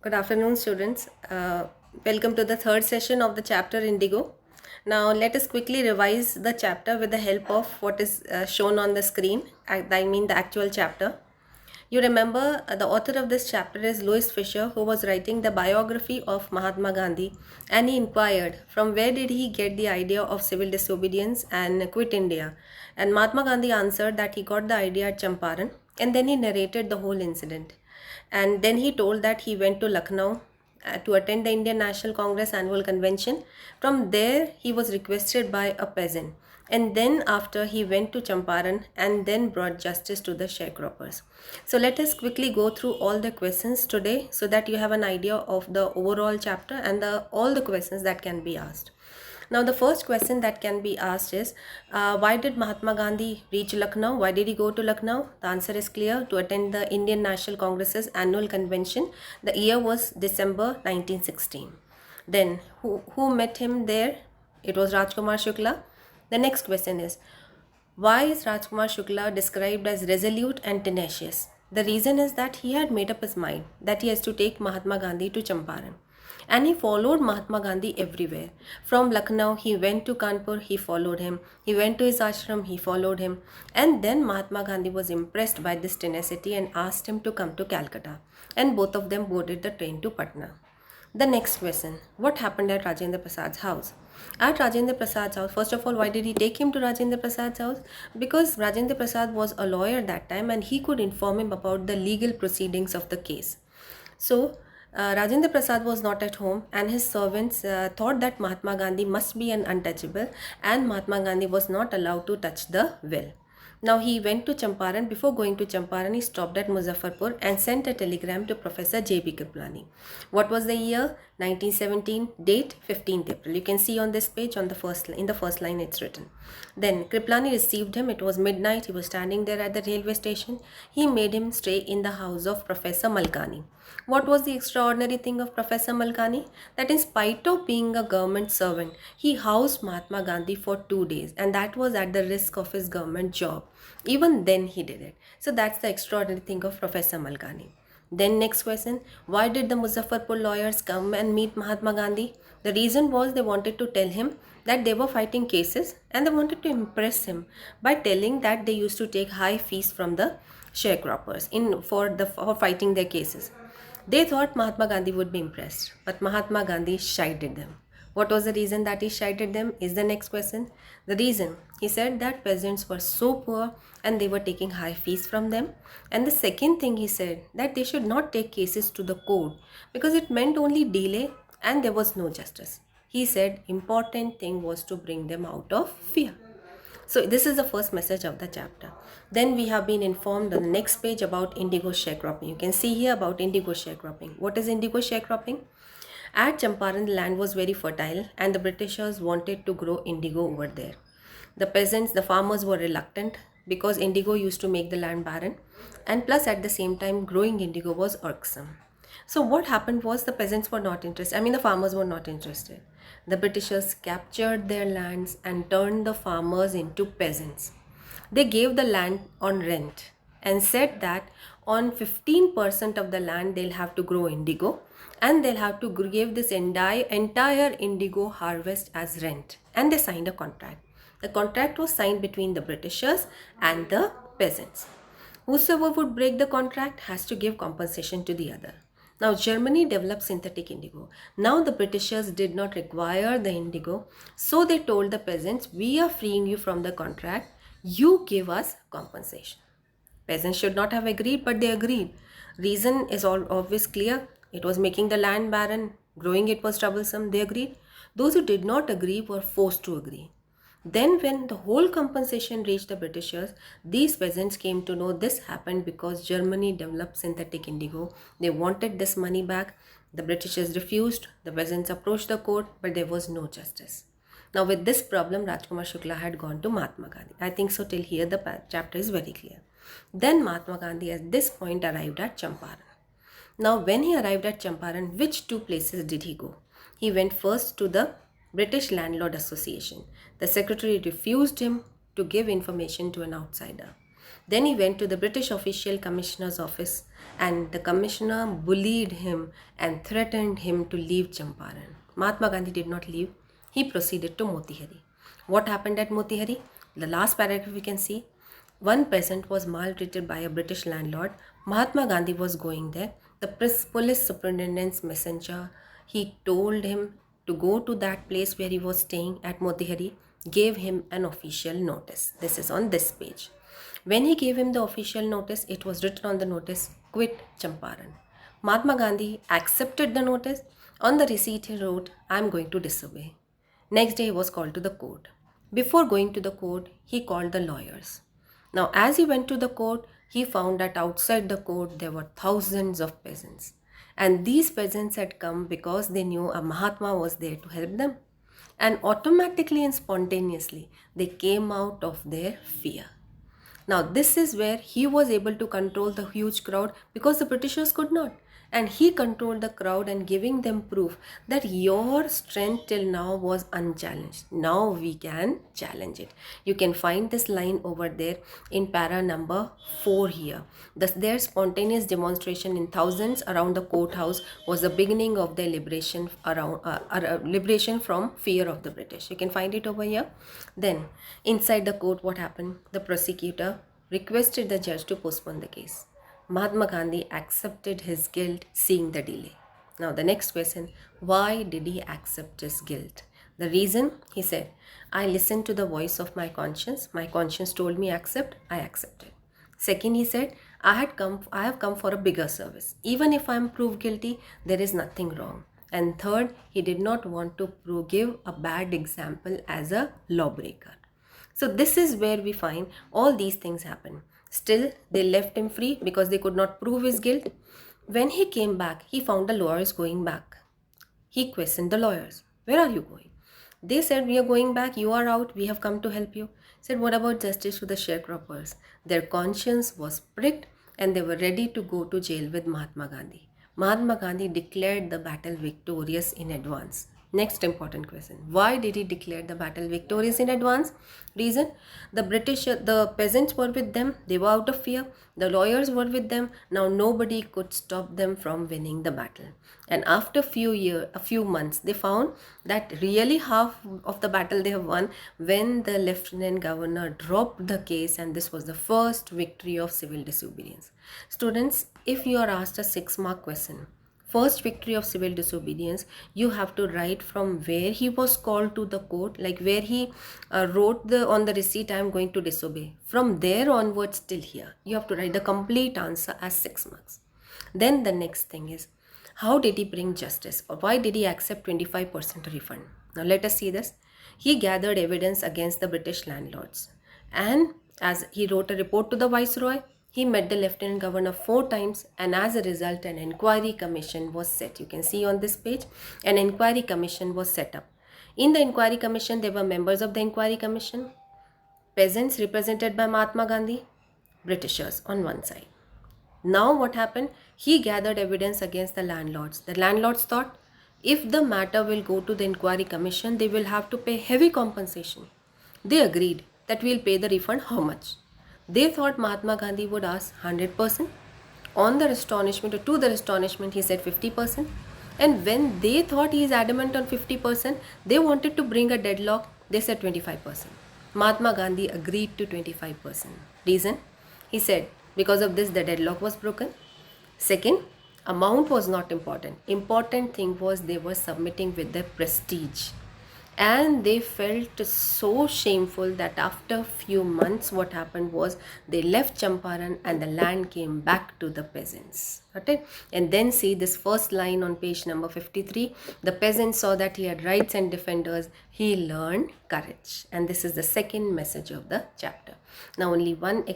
Good afternoon, students. Welcome to the third session of the chapter Indigo. Now, let us quickly revise the chapter with the help of what is shown on the screen. I mean, the actual chapter. You remember the author of this chapter is Louis Fisher, who was writing the biography of Mahatma Gandhi, and he inquired from where did he get the idea of civil disobedience and quit India. And Mahatma Gandhi answered that he got the idea at Champaran, and then he narrated the whole incident. And then he told that he went to Lucknow to attend the Indian National Congress annual convention. From there, he was requested by a peasant. And then after he went to Champaran and then brought justice to the sharecroppers. So let us quickly go through all the questions today so that you have an idea of the overall chapter and all the questions that can be asked. Now, the first question that can be asked is why did Mahatma Gandhi reach Lucknow? Why did he go to Lucknow? The answer is clear, to attend the Indian National Congress's annual convention. The year was December 1916. Then, who met him there? It was Rajkumar Shukla. The next question is why is Rajkumar Shukla described as resolute and tenacious? The reason is that he had made up his mind that he has to take Mahatma Gandhi to Champaran. And he followed Mahatma Gandhi everywhere. From Lucknow, he went to Kanpur, he followed him. He went to his ashram, he followed him. And then Mahatma Gandhi was impressed by this tenacity and asked him to come to Calcutta. And both of them boarded the train to Patna. The next question, what happened at Rajendra Prasad's house? At Rajendra Prasad's house, first of all, why did he take him to Rajendra Prasad's house? Because Rajendra Prasad was a lawyer that time and he could inform him about the legal proceedings of the case. So, Rajendra Prasad was not at home and his servants thought that Mahatma Gandhi must be an untouchable and Mahatma Gandhi was not allowed to touch the well. Now he went to Champaran. Before going to Champaran, he stopped at Muzaffarpur and sent a telegram to Professor J.B. Kriplani. What was the year? 1917. Date 15th April. You can see on this page on the in the first line it's written. Then Kriplani received him. It was midnight. He was standing there at the railway station. He made him stay in the house of Professor Malkani. What was the extraordinary thing of Professor Malkani? That in spite of being a government servant, he housed Mahatma Gandhi for 2 days, and that was at the risk of his government job. Even then he did it. So that's the extraordinary thing of Professor Malkani. Then next question, why did the Muzaffarpur lawyers come and meet Mahatma Gandhi? The reason was they wanted to tell him that they were fighting cases and they wanted to impress him by telling that they used to take high fees from the sharecroppers for fighting their cases. They thought Mahatma Gandhi would be impressed, but Mahatma Gandhi chided them. What was the reason that he chided them is the next question. The reason, he said that peasants were so poor and they were taking high fees from them. And the second thing he said, that they should not take cases to the court because it meant only delay and there was no justice. He said important thing was to bring them out of fear. So this is the first message of the chapter. Then we have been informed on the next page about indigo sharecropping. You can see here about indigo sharecropping. What is indigo sharecropping? At Champaran, the land was very fertile and the Britishers wanted to grow indigo over there. The peasants, the farmers were reluctant because indigo used to make the land barren, and plus at the same time growing indigo was irksome. So what happened was the peasants were not interested. I mean the farmers were not interested. The Britishers captured their lands and turned the farmers into peasants. They gave the land on rent and said that on 15% of the land they'll have to grow indigo and they'll have to give this entire indigo harvest as rent. And they signed a contract. The contract was signed between the Britishers and the peasants. Whosoever would break the contract has to give compensation to the other. Now, Germany developed synthetic indigo. Now, the Britishers did not require the indigo, so they told the peasants, we are freeing you from the contract, you give us compensation. Peasants should not have agreed, but they agreed. Reason is all obvious clear. It was making the land barren, growing it was troublesome, they agreed. Those who did not agree were forced to agree. Then when the whole compensation reached the Britishers, these peasants came to know this happened because Germany developed synthetic indigo. They wanted this money back. The Britishers refused. The peasants approached the court, but there was no justice. Now with this problem, Rajkumar Shukla had gone to Mahatma Gandhi. I think so till here the chapter is very clear. Then Mahatma Gandhi at this point arrived at Champaran. Now when he arrived at Champaran, which two places did he go? He went first to the British Landlord Association. The secretary refused him to give information to an outsider. Then he went to the British official commissioner's office, and the commissioner bullied him and threatened him to leave Champaran. Mahatma Gandhi did not leave. He proceeded to Motihari. What happened at Motihari? The last paragraph we can see. One peasant was maltreated by a British landlord. Mahatma Gandhi was going there. The police superintendent's messenger, he told him to go to that place where he was staying at Motihari, gave him an official notice. This is on this page. When he gave him the official notice, it was written on the notice, quit Champaran. Mahatma Gandhi accepted the notice. On the receipt he wrote, I am going to disobey. Next day he was called to the court. Before going to the court, he called the lawyers. Now as he went to the court, he found that outside the court there were thousands of peasants. And these peasants had come because they knew a Mahatma was there to help them. And automatically and spontaneously, they came out of their fear. Now this is where he was able to control the huge crowd because the Britishers could not. And he controlled the crowd and giving them proof that your strength till now was unchallenged. Now we can challenge it. You can find this line over there in para number 4 here. Their spontaneous demonstration in thousands around the courthouse was the beginning of their liberation liberation from fear of the British. You can find it over here. Then inside the court, what happened? The prosecutor requested the judge to postpone the case. Mahatma Gandhi accepted his guilt, seeing the delay. Now the next question, why did he accept his guilt? The reason, he said, I listened to the voice of my conscience. My conscience told me accept, I accepted. Second, he said, I have come for a bigger service. Even if I am proved guilty, there is nothing wrong. And third, he did not want to give a bad example as a lawbreaker. So this is where we find all these things happen. Still, they left him free because they could not prove his guilt. When he came back, he found the lawyers going back. He questioned the lawyers. Where are you going? They said, we are going back. You are out. We have come to help you. Said, what about justice to the sharecroppers? Their conscience was pricked and they were ready to go to jail with Mahatma Gandhi. Mahatma Gandhi declared the battle victorious in advance. Next important question. Why did he declare the battle victorious in advance? Reason, the peasants were with them. They were out of fear. The lawyers were with them. Now nobody could stop them from winning the battle. And after a few months, they found that really half of the battle they have won when the lieutenant governor dropped the case, and this was the first victory of civil disobedience. Students, if you are asked a 6-mark question, first victory of civil disobedience, you have to write from where he was called to the court, like where he wrote on the receipt, I am going to disobey. From there onwards till here, you have to write the complete answer as 6 marks. Then the next thing is, how did he bring justice, or why did he accept 25% refund? Now let us see this. He gathered evidence against the British landlords, and as he wrote a report to the Viceroy, he met the Lieutenant Governor 4 times, and as a result, an inquiry commission was set. You can see on this page, an inquiry commission was set up. In the inquiry commission, there were members of the inquiry commission, peasants represented by Mahatma Gandhi, Britishers on one side. Now what happened? He gathered evidence against the landlords. The landlords thought, if the matter will go to the inquiry commission, they will have to pay heavy compensation. They agreed that we will pay the refund. How much? They thought Mahatma Gandhi would ask 100%. On their astonishment, or to their astonishment, he said 50%. And when they thought he is adamant on 50%, they wanted to bring a deadlock. They said 25%. Mahatma Gandhi agreed to 25%. Reason? He said, because of this, the deadlock was broken. Second, amount was not important. Important thing was they were submitting with their prestige. And they felt so shameful that after few months, what happened was they left Champaran and the land came back to the peasants. Okay? And then see this first line on page number 53. The peasants saw that he had rights and defenders. He learned courage. And this is the second message of the chapter. Now only one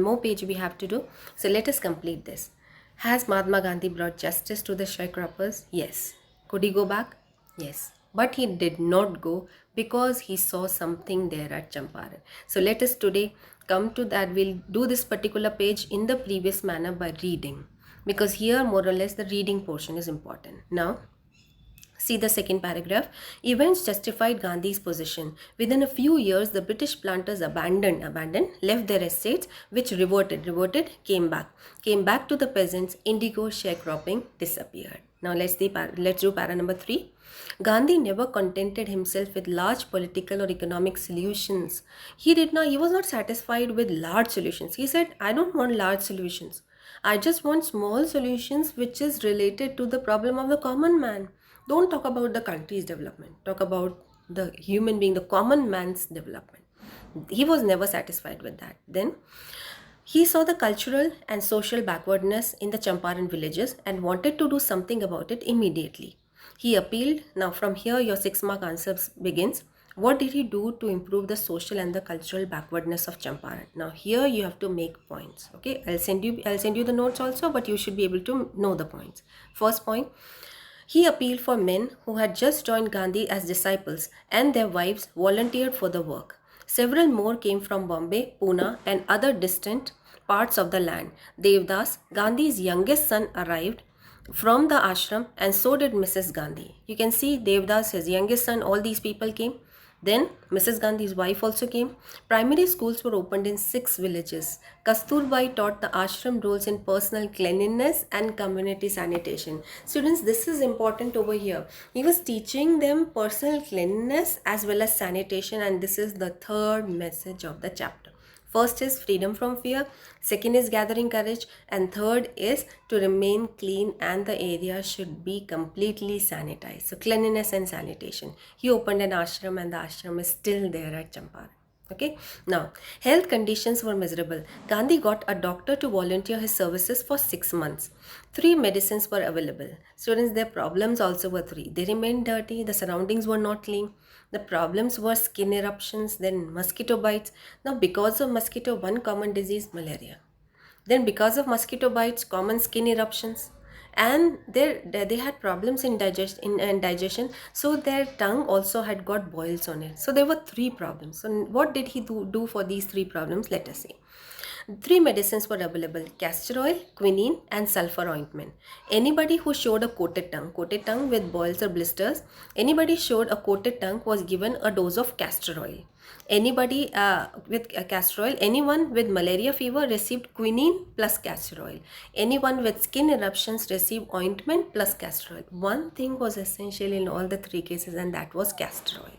more page we have to do. So let us complete this. Has Mahatma Gandhi brought justice to the sharecroppers? Yes. Could he go back? Yes. But he did not go because he saw something there at Champaran. So let us today come to that. We'll do this particular page in the previous manner by reading, because here more or less the reading portion is important. Now See the second paragraph. Events justified Gandhi's position. Within a few years, the British planters left their estates, which reverted, came back to the peasants. Indigo sharecropping disappeared. Now let's do para number 3. Gandhi never contented himself with large political or economic solutions. He was not satisfied with large solutions. He said, I don't want large solutions. I just want small solutions which is related to the problem of the common man. Don't talk about the country's development. Talk about the human being, the common man's development. He was never satisfied with that. Then he saw the cultural and social backwardness in the Champaran villages and wanted to do something about it immediately. He appealed. Now from here your 6-mark answer begins. What did he do to improve the social and the cultural backwardness of Champaran? Now here you have to make points. Okay, I'll send you the notes also, but you should be able to know the points. First point, he appealed for men who had just joined Gandhi as disciples and their wives volunteered for the work. Several more came from Bombay, Pune, and other distant parts of the land. Devdas, Gandhi's youngest son, arrived from the ashram, and so did Mrs. Gandhi. You can see Devdas, his youngest son, all these people came. Then Mrs. Gandhi's wife also came. Primary schools were opened in 6 villages. Kasturbai taught the ashram roles in personal cleanliness and community sanitation. Students, this is important over here. He was teaching them personal cleanliness as well as sanitation, and this is the third message of the chapter. First is freedom from fear, second is gathering courage, and third is to remain clean and the area should be completely sanitized. So cleanliness and sanitation. He opened an ashram and the ashram is still there at Champaran. Okay, now health conditions were miserable. Gandhi got a doctor to volunteer his services for 6 months. 3 medicines were available. Students, their problems also were 3. They remained dirty, the surroundings were not clean. The problems were skin eruptions, then mosquito bites. Now because of mosquito, one common disease, malaria. Then because of mosquito bites, common skin eruptions. And they had problems in digestion, so their tongue also had got boils on it. So there were 3 problems. So what did he do for these 3 problems? Let us see. 3 medicines were available: castor oil, quinine, and sulfur ointment. Anybody who showed a coated tongue with boils or blisters, anybody showed a coated tongue was given a dose of castor oil. Anybody with castor oil, anyone with malaria fever received quinine plus castor oil. Anyone with skin eruptions received ointment plus castor oil. One thing was essential in all the 3 cases, and that was castor oil.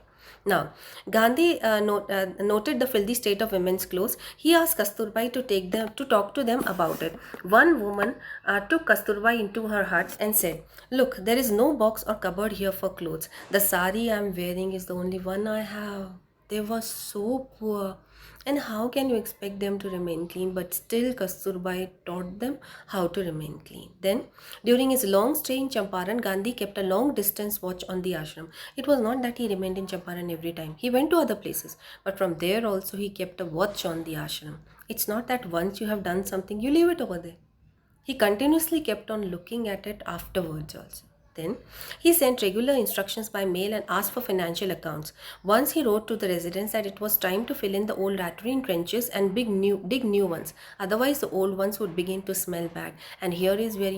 Now, Gandhi noted the filthy state of women's clothes. He asked Kasturbai to talk to them about it. One woman took Kasturbai into her hut and said, "Look, there is no box or cupboard here for clothes. The sari I am wearing is the only one I have." They were so poor. And how can you expect them to remain clean? But still Kasturbai taught them how to remain clean. Then, during his long stay in Champaran, Gandhi kept a long distance watch on the ashram. It was not that he remained in Champaran every time. He went to other places. But from there also he kept a watch on the ashram. It's not that once you have done something, you leave it over there. He continuously kept on looking at it afterwards also. Then he sent regular instructions by mail and asked for financial accounts. Once he wrote to the residents that it was time to fill in the old latrine trenches and dig new ones. Otherwise the old ones would begin to smell bad. And here is where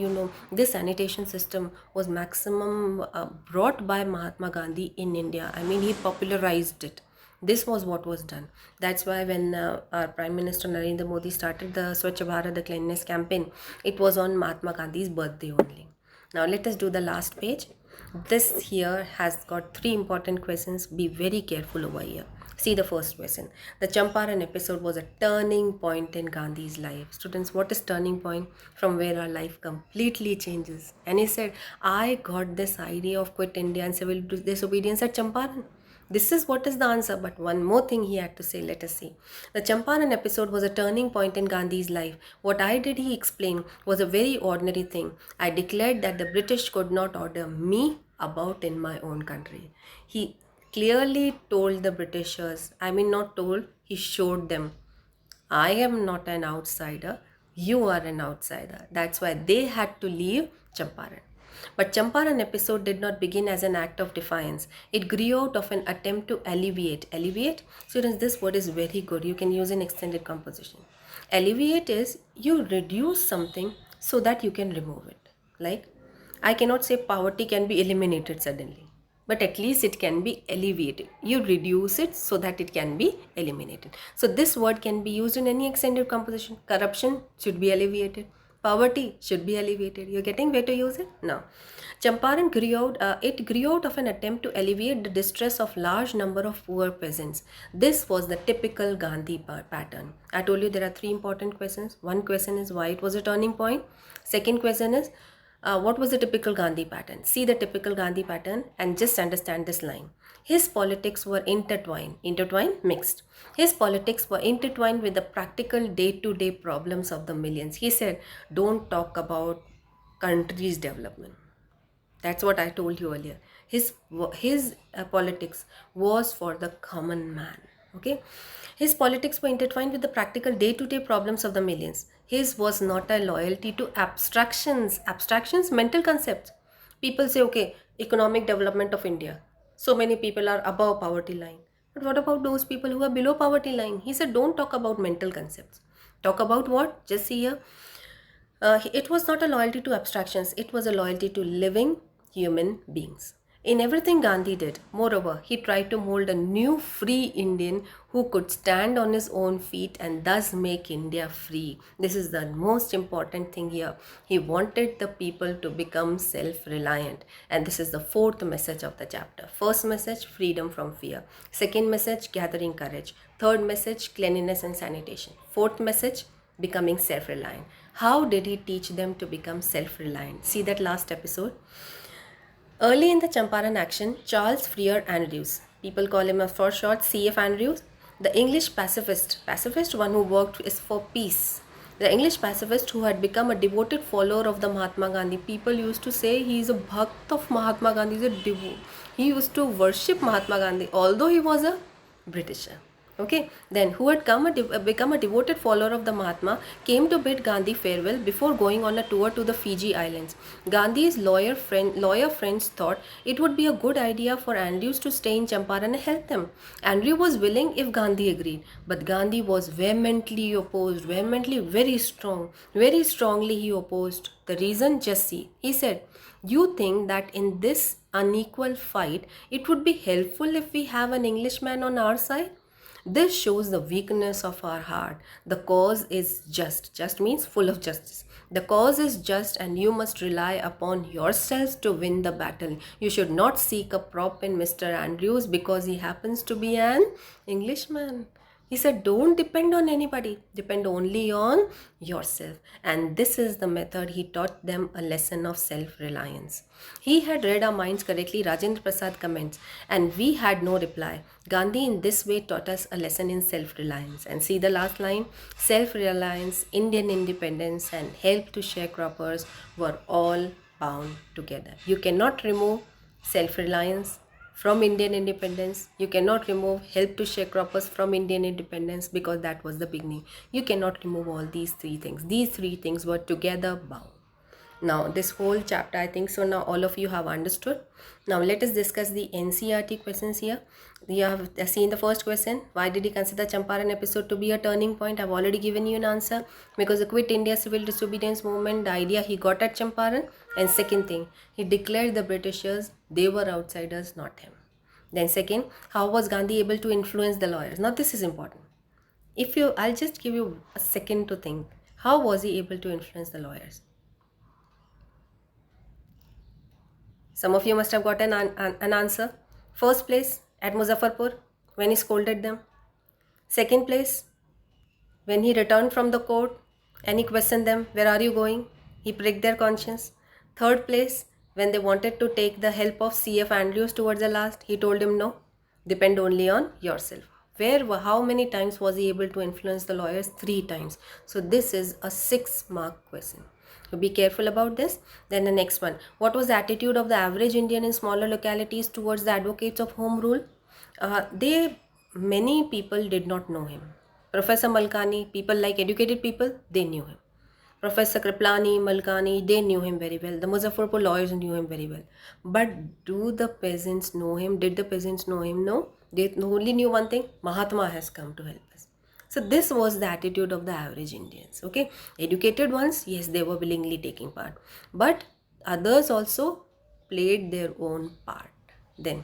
this sanitation system was maximum brought by Mahatma Gandhi in India. I mean, he popularized it. This was what was done. That's why when our Prime Minister Narendra Modi started the Swachh Bharat, the cleanliness campaign, it was on Mahatma Gandhi's birthday only. Now let us do the last page. This here has got 3 important questions. Be very careful over here. See the first question. The Champaran episode was a turning point in Gandhi's life. Students, what is turning point? From where our life completely changes. And he said, I got this idea of quit India and civil disobedience at Champaran. This is what is the answer, but one more thing he had to say. Let us see. The Champaran episode was a turning point in Gandhi's life. What I did, he explained, was a very ordinary thing. I declared that the British could not order me about in my own country. He clearly told the Britishers, not told, he showed them, I am not an outsider, you are an outsider. That's why they had to leave Champaran. But Champaran episode did not begin as an act of defiance. It grew out of an attempt to alleviate. Alleviate? Students, this word is very good. You can use in extended composition. Alleviate is you reduce something so that you can remove it. Like I cannot say poverty can be eliminated suddenly, but at least it can be alleviated. You reduce it so that it can be eliminated. So this word can be used in any extended composition. Corruption should be alleviated. Poverty should be alleviated. You're getting where to use it? Now, Champaran grew out of an attempt to alleviate the distress of large number of poor peasants. This was the typical Gandhi pattern. I told you there are three important questions. One question is why it was a turning point. Second question is what was the typical Gandhi pattern? See the typical Gandhi pattern and just understand this line. His politics were intertwined, mixed. His politics were intertwined with the practical day-to-day problems of the millions. He said, don't talk about country's development. That's what I told you earlier. His politics was for the common man. Okay, his politics were intertwined with the practical day-to-day problems of the millions. His was not a loyalty to abstractions, mental concepts. People say, okay, economic development of India. So many people are above poverty line. But what about those people who are below poverty line? He said, don't talk about mental concepts. Talk about what? Just see here. It was not a loyalty to abstractions, it was a loyalty to living human beings. In everything Gandhi did, moreover, he tried to mold a new free Indian who could stand on his own feet and thus make India free. This is the most important thing here. He wanted the people to become self-reliant. And this is the fourth message of the chapter. First message, freedom from fear. Second message, gathering courage. Third message, cleanliness and sanitation. Fourth message, becoming self-reliant. How did he teach them to become self-reliant? See that last episode. Early in the Champaran action, Charles Freer Andrews, people call him for short C.F. Andrews, the English pacifist one who worked is for peace. The English pacifist who had become a devoted follower of the Mahatma Gandhi. People used to say he is a bhakt of Mahatma Gandhi. He used to worship Mahatma Gandhi, although he was a Britisher. Okay, then who had become a devoted follower of the Mahatma came to bid Gandhi farewell before going on a tour to the Fiji Islands. Gandhi's lawyer friends thought it would be a good idea for Andrews to stay in Champaran and help them. Andrew was willing if Gandhi agreed, but Gandhi was vehemently opposed, very strongly he opposed. The reason, just see, he said, you think that in this unequal fight, it would be helpful if we have an Englishman on our side? This shows the weakness of our heart. The cause is just. Just means full of justice. The cause is just and you must rely upon yourselves to win the battle. You should not seek a prop in Mr. Andrews because he happens to be an Englishman. He said, don't depend on anybody. Depend only on yourself. And this is the method he taught them, a lesson of self-reliance. He had read our minds correctly, Rajendra Prasad comments, and we had no reply. Gandhi in this way taught us a lesson in self-reliance. And see the last line, self-reliance, Indian independence and help to sharecroppers were all bound together. You cannot remove self-reliance from Indian independence. You cannot remove help to sharecroppers from Indian independence because that was the beginning. You cannot remove all these three things. These three things were together bound. Now this whole chapter, I think so now all of you have understood. Now let us discuss the NCERT questions here. You have seen the first question. Why did he consider Champaran episode to be a turning point? I've already given you an answer. Because the Quit India Civil Disobedience Movement, the idea he got at Champaran. And second thing, he declared the Britishers, they were outsiders, not him. Then second, how was Gandhi able to influence the lawyers? Now this is important. I'll just give you a second to think. How was he able to influence the lawyers? Some of you must have got an answer. First place, at Muzaffarpur, when he scolded them. Second place, when he returned from the court and he questioned them, where are you going? He pricked their conscience. Third place, when they wanted to take the help of C.F. Andrews towards the last, he told him no, depend only on yourself. How many times was he able to influence the lawyers? 3 times. So this is a 6-mark question. So be careful about this. Then the next one. What was the attitude of the average Indian in smaller localities towards the advocates of home rule? Many people did not know him. Professor Malkani, people like educated people, they knew him. Professor Kriplani, Malkani, they knew him very well. The Muzaffarpur lawyers knew him very well. But do the peasants know him? Did the peasants know him? No. They only knew one thing. Mahatma has come to help us. So this was the attitude of the average Indians. Okay. Educated ones, yes, they were willingly taking part. But others also played their own part. Then,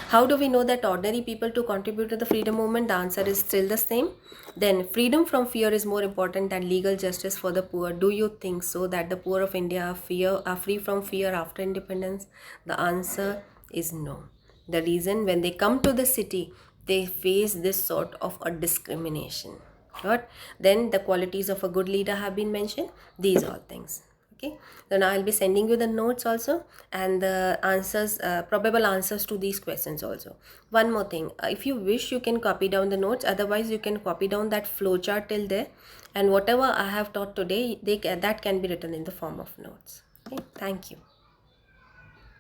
how do we know that ordinary people to contribute to the freedom movement? The answer is still the same. Then, freedom from fear is more important than legal justice for the poor. Do you think so, that the poor of India are free from fear after independence? The answer is no. The reason, when they come to the city, they face this sort of a discrimination. What? Then the qualities of a good leader have been mentioned. These all things. Okay, so now I'll be sending you the notes also, and the answers, probable answers to these questions also. One more thing, if you wish, you can copy down the notes. Otherwise, you can copy down that flowchart till there, and whatever I have taught today, that can be written in the form of notes. Okay, thank you.